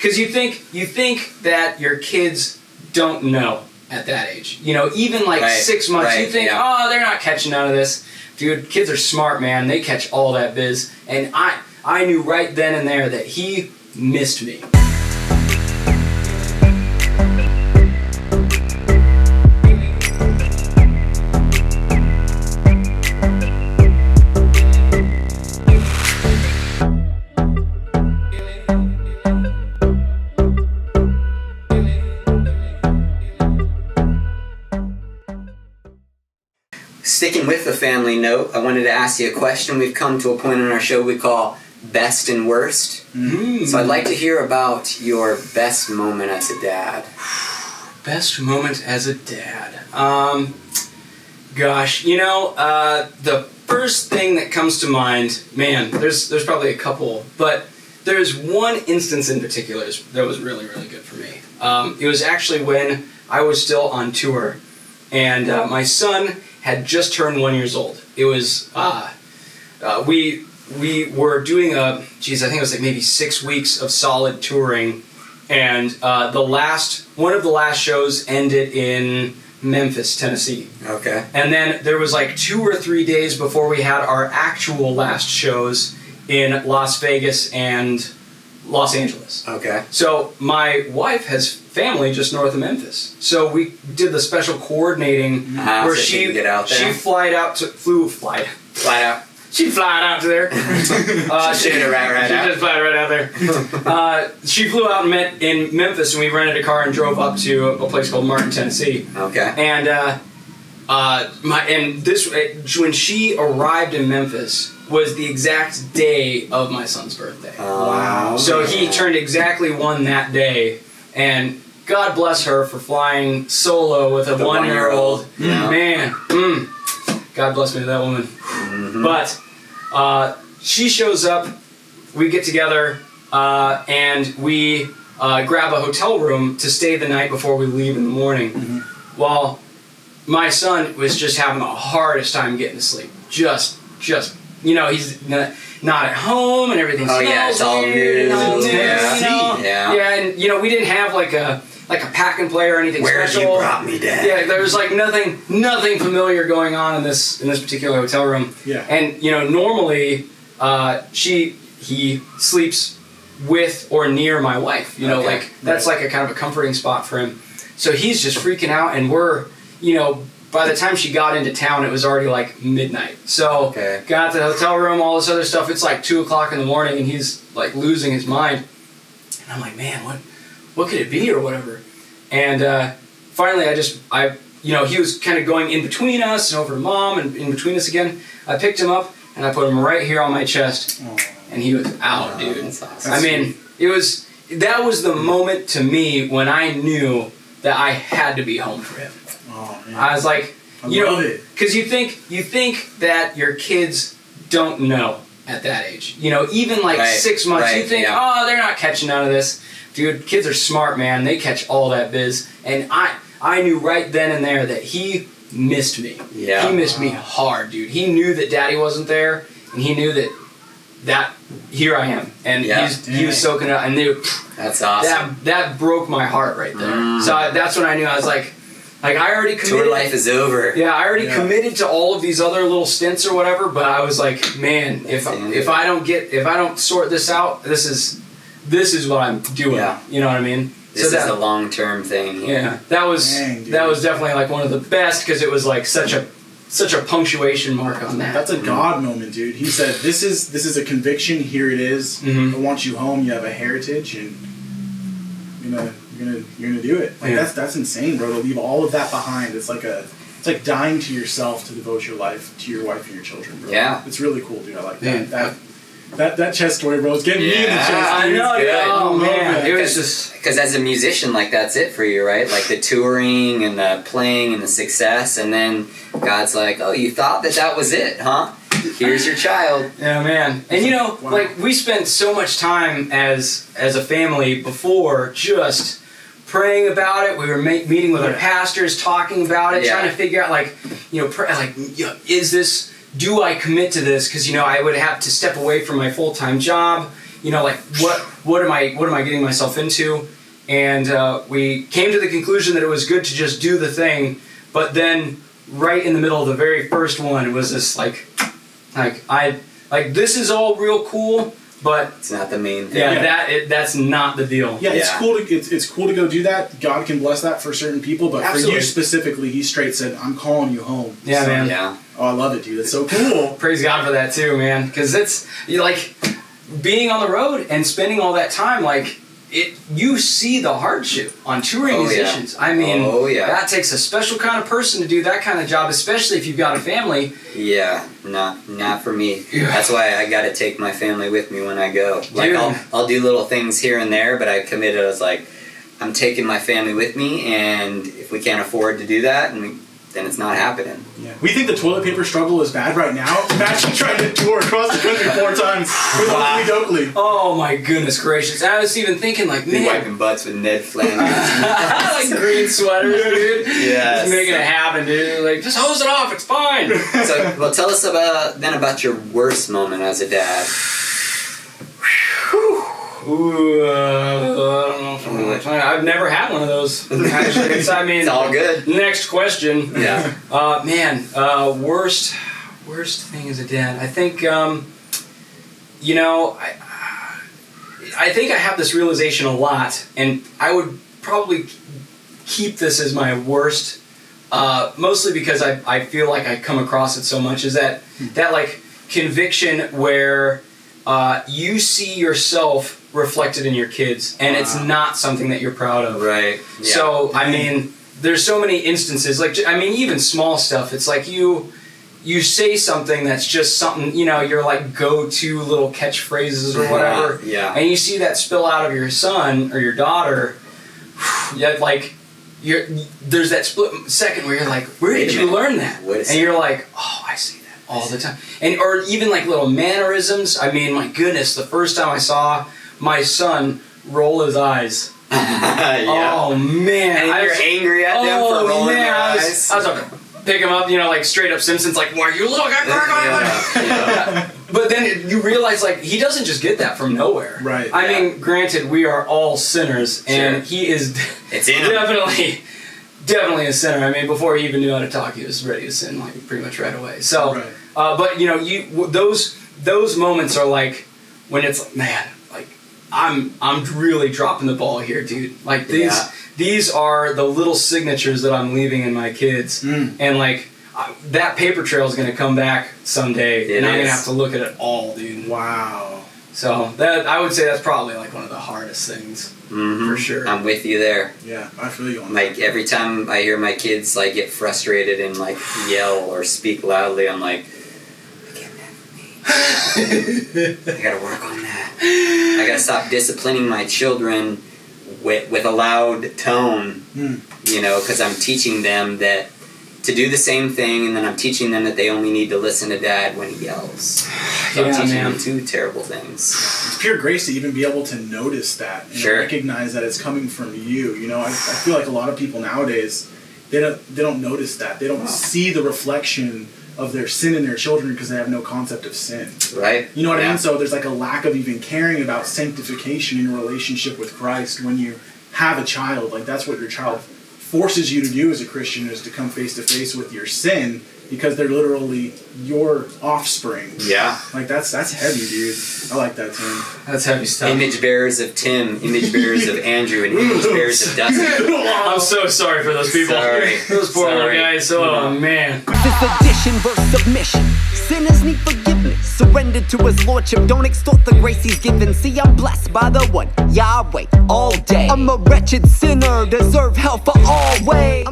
because you think that your kids don't know at that age. You know, even like 6 months, you think, oh, they're not catching none of this. Dude, kids are smart, man. They catch all that biz. And I knew right then and there that he missed me. Sticking with the family note, I wanted to ask you a question. We've come to a point in our show we call best and worst. Mm-hmm. So I'd like to hear about your best moment as a dad. Best moment as a dad. Gosh, you know, the first thing that comes to mind, man, there's probably a couple, but there's one instance in particular that was really, really good for me. It was actually when I was still on tour, and my son had just turned 1 year old. It was, we were doing I think it was like maybe 6 weeks of solid touring, and one of the last shows ended in Memphis, Tennessee. Okay. And then there was like 2 or 3 days before we had our actual last shows in Las Vegas and Los Angeles. Okay. So my wife has family just north of Memphis. So we did the special coordinating where so she could get out there. She flied out to She flied out to there. She just flied right out there. She flew out and met in Memphis, and we rented a car and drove up to a place called Martin, Tennessee. Okay. And when she arrived in Memphis was the exact day of my son's birthday. Wow. So he turned exactly 1 that day, and God bless her for flying solo with a 1 year old. Yeah. Man, God bless me to that woman. Mm-hmm. But she shows up, we get together, and we grab a hotel room to stay the night before we leave in the morning. Mm-hmm. Well, my son was just having the hardest time getting to sleep. Just, you know, he's not at home and everything smells it's all weird. new. Yeah, and you know, we didn't have like a pack and play or anything special. Where you brought me, Dad? Yeah, there was like nothing familiar going on in this particular hotel room. Yeah. And you know, normally he sleeps with or near my wife. You know, like that's like a kind of a comforting spot for him. So he's just freaking out, and we're, you know, by the time she got into town, it was already like midnight. So got to the hotel room, all this other stuff. It's like 2 o'clock in the morning, and he's like losing his mind. And I'm like, man, what could it be or whatever? And finally, you know, he was kind of going in between us and over to Mom and in between us again. I picked him up and I put him right here on my chest, and he was out, dude. That's awesome. I mean, that was the moment to me when I knew that I had to be home for him. Oh, man. I was like, I love it. because you think that your kids don't know at that age. You know, even like 6 months, you think, oh, they're not catching none of this. Dude, kids are smart, man. They catch all that biz. And I knew right then and there that he missed me. Yeah. He missed me hard, dude. He knew that Daddy wasn't there, and he knew that here I am. And he was soaking it up. And that's awesome. That broke my heart right there. So that's when I knew. I was like I already committed. Tour life is over. Yeah, I already committed to all of these other little stints or whatever. But I was like, man, if I don't sort this out, this is what I'm doing. Yeah. You know what I mean? This is a long-term thing. Yeah, that was definitely like one of the best, because it was like such a punctuation mark on that. That's a God moment, dude. He said, "This is a conviction. Here it is. I want you home. You have a heritage, and you're gonna do it." Like that's insane, bro. To leave all of that behind. It's like dying to yourself to devote your life to your wife and your children, bro. Yeah, it's really cool, dude. I like that. That chest story, bro. It's getting me in the chest. I know. Oh man, it was just because as a musician, like that's it for you, right? Like the touring and the playing and the success, and then God's like, "Oh, you thought that was it, huh? Here's your child." Yeah, man. And you know, like we spent so much time as a family before just praying about it. We were meeting with our pastors, talking about it, trying to figure out, like, you know, is this? Do I commit to this? Because, you know, I would have to step away from my full-time job. like what am I getting myself into? And we came to the conclusion that it was good to just do the thing. But then, right in the middle of the very first one, it was this this is all real cool, but It's not the main thing. yeah, that's not the deal. Yeah, it's Yeah. cool to it's cool to go do that. God can bless that for certain people, but for Absolutely. you specifically, He straight said, "I'm calling you home." Yeah, man. Yeah. Oh, I love it, dude. It's so cool. Praise God for that too, man. Because it's being on the road and spending all that time, you see the hardship on touring Oh, yeah. musicians. I mean, Oh, yeah. that takes a special kind of person to do that kind of job, especially if you've got a family. Yeah, not for me. Yeah. That's why I got to take my family with me when I go. Like Dude. I'll do little things here and there, but I committed. I was like, I'm taking my family with me, and if we can't afford to do that, then it's not happening. Yeah. We think the toilet paper struggle is bad right now. Imagine trying to tour across the country 4 times with Wow. Oakley. Oh my goodness gracious! I was even thinking Be man, wiping butts with Ned Flanders. like green sweaters, dude. Yes. Just making it happen, dude. Just hose it off. It's fine. So, well, tell us about your worst moment as a dad. Ooh, I don't know. I've never had one of those. Actually, I mean, It's all good. Next question. Yeah. Worst thing as a dad. I think, I think I have this realization a lot, and I would probably keep this as my worst, mostly because I feel like I come across it so much, is that conviction where you see yourself reflected in your kids, and it's not something that you're proud of. Right. Yeah. So, I mean, there's so many instances, even small stuff. It's like you say something that's just something, your go-to little catchphrases or whatever. Yeah. And you see that spill out of your son or your daughter. There's that split second where you're like, where Wait did a you minute. learn that? What is And you're like, oh, I see that all the time. Or even little mannerisms. I mean, my goodness, the first time I saw my son roll his eyes. Yeah. Oh man! And you're angry at them for rolling their eyes. I was about to pick him up, straight up Simpsons, why you look at Yeah. But then you realize, he doesn't just get that from nowhere. Right. I mean, granted, we are all sinners, and Sure. he is It's in him. definitely a sinner. I mean, before he even knew how to talk, he was ready to sin, pretty much right away. So, Right. but those moments are when it's man. I'm really dropping the ball here, dude. These are the little signatures that I'm leaving in my kids, and that paper trail is gonna come back someday, and I'm gonna have to look at it all, dude. Wow. So that I would say that's probably one of the hardest things for sure. I'm with you there. Yeah, I feel you on that. Every time I hear my kids get frustrated and yell or speak loudly, I'm like, I gotta work on that. I gotta stop disciplining my children with a loud tone, because I'm teaching them that to do the same thing, and then I'm teaching them that they only need to listen to Dad when he yells. So I'm teaching them 2 terrible things. It's pure grace to even be able to notice that and Sure. recognize that it's coming from you. I feel like a lot of people nowadays they don't notice that. They don't see the reflection of their sin in their children because they have no concept of sin. Right? You know what I Yeah. mean? So there's a lack of even caring about sanctification in your relationship with Christ when you have a child. That's what your child forces you to do as a Christian, is to come face to face with your sin, because they're literally your offspring. Yeah. That's heavy, dude. I like that, Tim. That's heavy stuff. Image bearers of Tim, image bearers of Andrew, and image bearers of Dustin. I'm so sorry for those people. Sorry. Those poor little Sorry. guys. Oh man. This addition versus submission. Sinners need forgiveness. Surrender to his lordship. Don't extort the grace he's given. See, I'm blessed by the one, Yahweh, all day. I'm a wretched sinner, deserve hell for always.